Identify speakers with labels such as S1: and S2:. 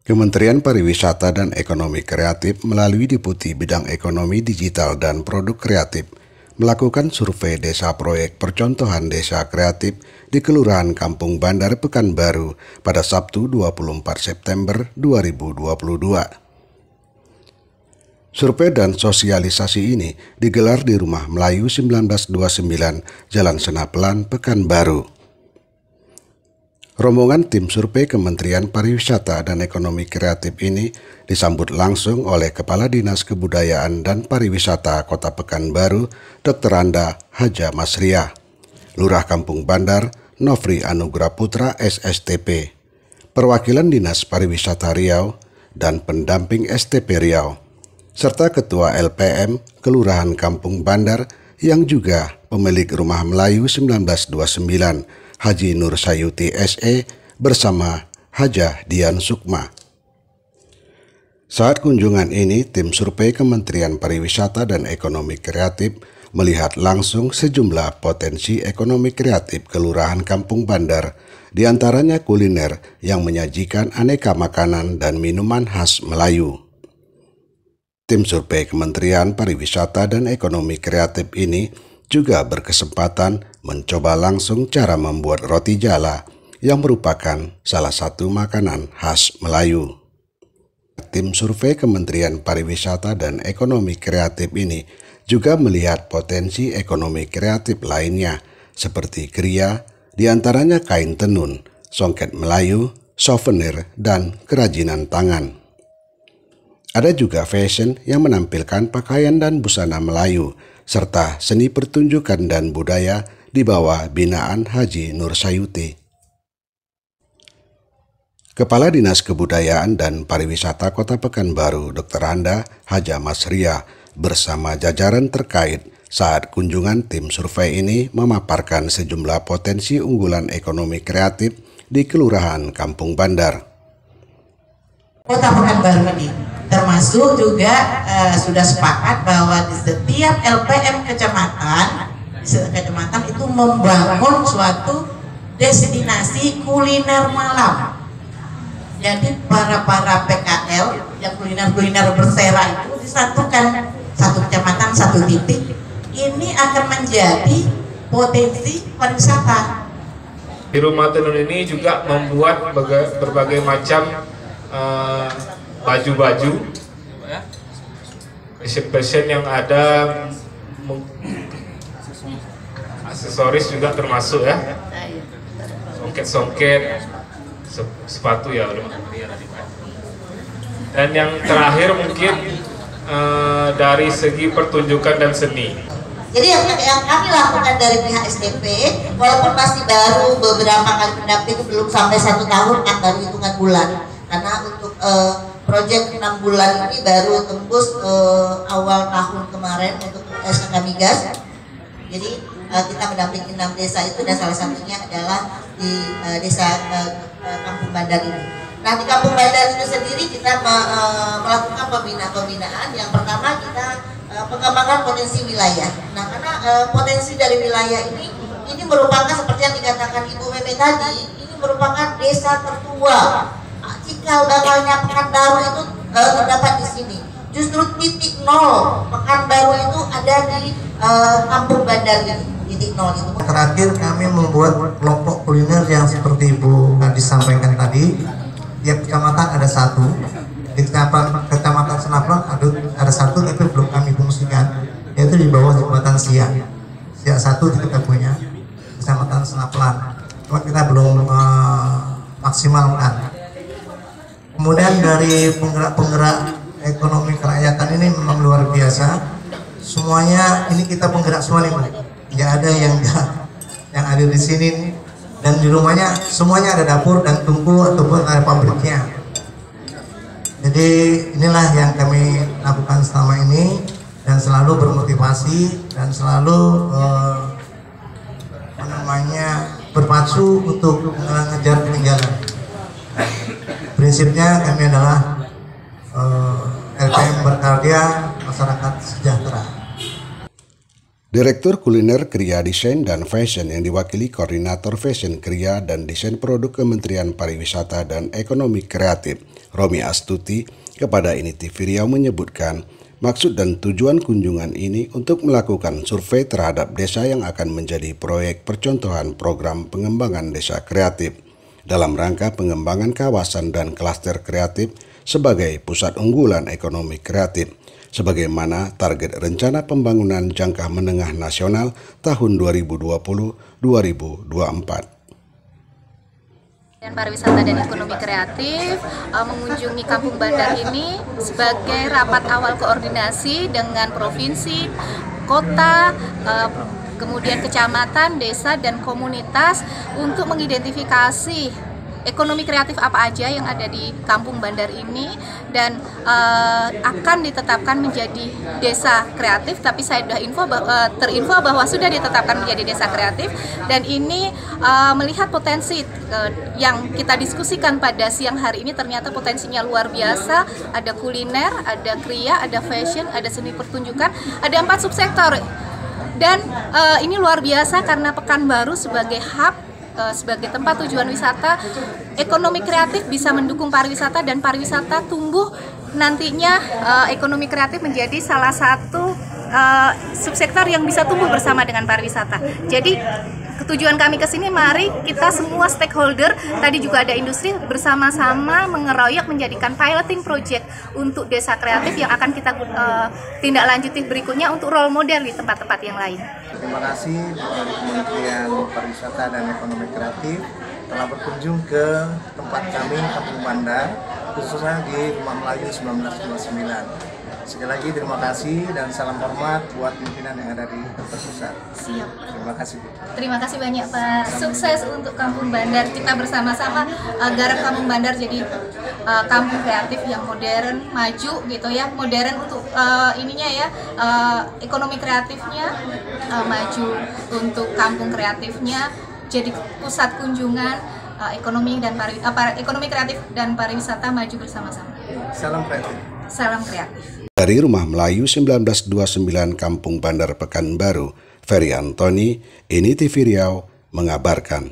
S1: Kementerian Pariwisata dan Ekonomi Kreatif melalui Deputi Bidang Ekonomi Digital dan Produk Kreatif melakukan survei desa proyek percontohan desa kreatif di Kelurahan Kampung Bandar Pekanbaru pada Sabtu 24 September 2022. Survei dan sosialisasi ini digelar di Rumah Melayu 1929 Jalan Senapelan, Pekanbaru. Rombongan tim survei Kementerian Pariwisata dan Ekonomi Kreatif ini disambut langsung oleh Kepala Dinas Kebudayaan dan Pariwisata Kota Pekanbaru, Dr. Anda Haja Masriah, Lurah Kampung Bandar, Nofri Anugrah Putra SSTP, perwakilan Dinas Pariwisata Riau, dan pendamping STP Riau, serta Ketua LPM Kelurahan Kampung Bandar yang juga pemilik Rumah Melayu 1929, Haji Nur Sayuti SE bersama Hajah Dian Sukma. Saat kunjungan ini, tim survei Kementerian Pariwisata dan Ekonomi Kreatif melihat langsung sejumlah potensi ekonomi kreatif Kelurahan Kampung Bandar, diantaranya kuliner yang menyajikan aneka makanan dan minuman khas Melayu. Tim survei Kementerian Pariwisata dan Ekonomi Kreatif ini juga berkesempatan mencoba langsung cara membuat roti jala yang merupakan salah satu makanan khas Melayu. Tim survei Kementerian Pariwisata dan Ekonomi Kreatif ini juga melihat potensi ekonomi kreatif lainnya seperti kriya, diantaranya kain tenun, songket Melayu, souvenir, dan kerajinan tangan. Ada juga fashion yang menampilkan pakaian dan busana Melayu, serta seni pertunjukan dan budaya di bawah binaan Haji Nur Sayuti. Kepala Dinas Kebudayaan dan Pariwisata Kota Pekanbaru, Dr. Anda Haja Masriah, bersama jajaran terkait saat kunjungan tim survei ini memaparkan sejumlah potensi unggulan ekonomi kreatif di Kelurahan Kampung Bandar.
S2: Kota Pekanbaru ini termasuk juga sudah sepakat bahwa di setiap LPM kecamatan itu membangun suatu destinasi kuliner malam. Jadi para PKL yang kuliner bersera itu disatukan satu kecamatan satu titik. Ini akan menjadi potensi pariwisata.
S3: Di rumah tenun ini juga membuat berbagai macam baju-baju, fashion yang ada, aksesoris juga termasuk ya, songket, sepatu ya. Dan yang terakhir mungkin dari segi pertunjukan dan seni.
S2: Jadi yang kami lakukan dari pihak STP, walaupun masih baru beberapa kali pendamping, belum sampai 1 tahun kan, baru hitungan bulan. Karena untuk proyek 6 bulan ini baru tembus awal tahun kemarin untuk SKK Migas. Jadi kita mendampingi 6 desa itu, dan salah satunya adalah di desa Kampung Bandar ini. Nah, di Kampung Bandar itu sendiri kita melakukan pembinaan. Yang pertama kita pengembangan potensi wilayah. Nah, karena potensi dari wilayah ini merupakan seperti yang dikatakan Ibu Meme tadi, ini merupakan desa tertua. Cikal bakalnya Pekanbaru itu terdapat di sini. Justru titik nol Pekanbaru itu ada di Kampung Bandar ini. Titik nol itu.
S4: Terakhir kami membuat kelompok kuliner yang seperti Ibu disampaikan tadi. Tiap kecamatan ada satu. Di kecamatan Senapelan ada satu, tapi belum kami fungsikan, yaitu di bawah jembatan Siak 1 kita punya kecamatan Senapelan. Cuma kita belum maksimalkan. Kemudian dari penggerak-penggerak ekonomi kerakyatan ini memang luar biasa. Semuanya ini kita penggerak semua nih, nggak ada yang ada di sini nih. Dan di rumahnya semuanya ada dapur dan tungku ataupun ada pabriknya. Jadi inilah yang kami lakukan selama ini, dan selalu bermotivasi dan selalu berpacu untuk mengejar ketinggalan. Prinsipnya kami adalah LPM berkarya, masyarakat sejahtera.
S1: Direktur Kuliner Kriya Desain dan Fashion yang diwakili Koordinator Fashion Kriya dan Desain Produk Kementerian Pariwisata dan Ekonomi Kreatif, Romi Astuti, kepada ini TV Riau menyebutkan maksud dan tujuan kunjungan ini untuk melakukan survei terhadap desa yang akan menjadi proyek percontohan program pengembangan desa kreatif dalam rangka pengembangan kawasan dan klaster kreatif sebagai pusat unggulan ekonomi kreatif, sebagaimana target rencana pembangunan jangka menengah nasional tahun 2020-2024.
S5: Dan pariwisata dan ekonomi kreatif mengunjungi Kampung Bandar ini sebagai rapat awal koordinasi dengan provinsi, kota, kemudian kecamatan, desa, dan komunitas untuk mengidentifikasi ekonomi kreatif apa aja yang ada di Kampung Bandar ini dan akan ditetapkan menjadi desa kreatif. Tapi saya sudah terinfo bahwa sudah ditetapkan menjadi desa kreatif, dan ini melihat potensi yang kita diskusikan pada siang hari ini ternyata potensinya luar biasa. Ada kuliner, ada kriya, ada fashion, ada seni pertunjukan, ada 4 subsektor. Dan ini luar biasa karena Pekanbaru sebagai hub, sebagai tempat tujuan wisata, ekonomi kreatif bisa mendukung pariwisata, dan pariwisata tumbuh nantinya. Ekonomi kreatif menjadi salah satu subsektor yang bisa tumbuh bersama dengan pariwisata. Jadi tujuan kami ke sini, mari kita semua stakeholder, tadi juga ada industri, bersama-sama mengeroyok menjadikan piloting project untuk desa kreatif yang akan kita tindak lanjuti berikutnya untuk role model di tempat-tempat yang lain.
S4: Terima kasih dari Kementerian Pariwisata dan Ekonomi Kreatif telah berkunjung ke tempat kami, Kampung Bandar, khususnya di Rumah Melayu 1929. Sekali lagi terima kasih dan salam hormat buat pimpinan yang ada di Kota Pusat.
S5: Siap.
S4: Terima kasih.
S5: Terima kasih banyak Pak. Sukses untuk Kampung Bandar. Kita bersama-sama garap Kampung Bandar jadi kampung kreatif yang modern, maju gitu ya. Modern untuk ininya ya, ekonomi kreatifnya maju, untuk kampung kreatifnya jadi pusat kunjungan ekonomi kreatif dan pariwisata maju bersama-sama.
S4: Salam kreatif.
S5: Salam kreatif.
S1: Dari Rumah Melayu 1929 Kampung Bandar Pekanbaru, Ferry Antoni, ini TV Riau mengabarkan.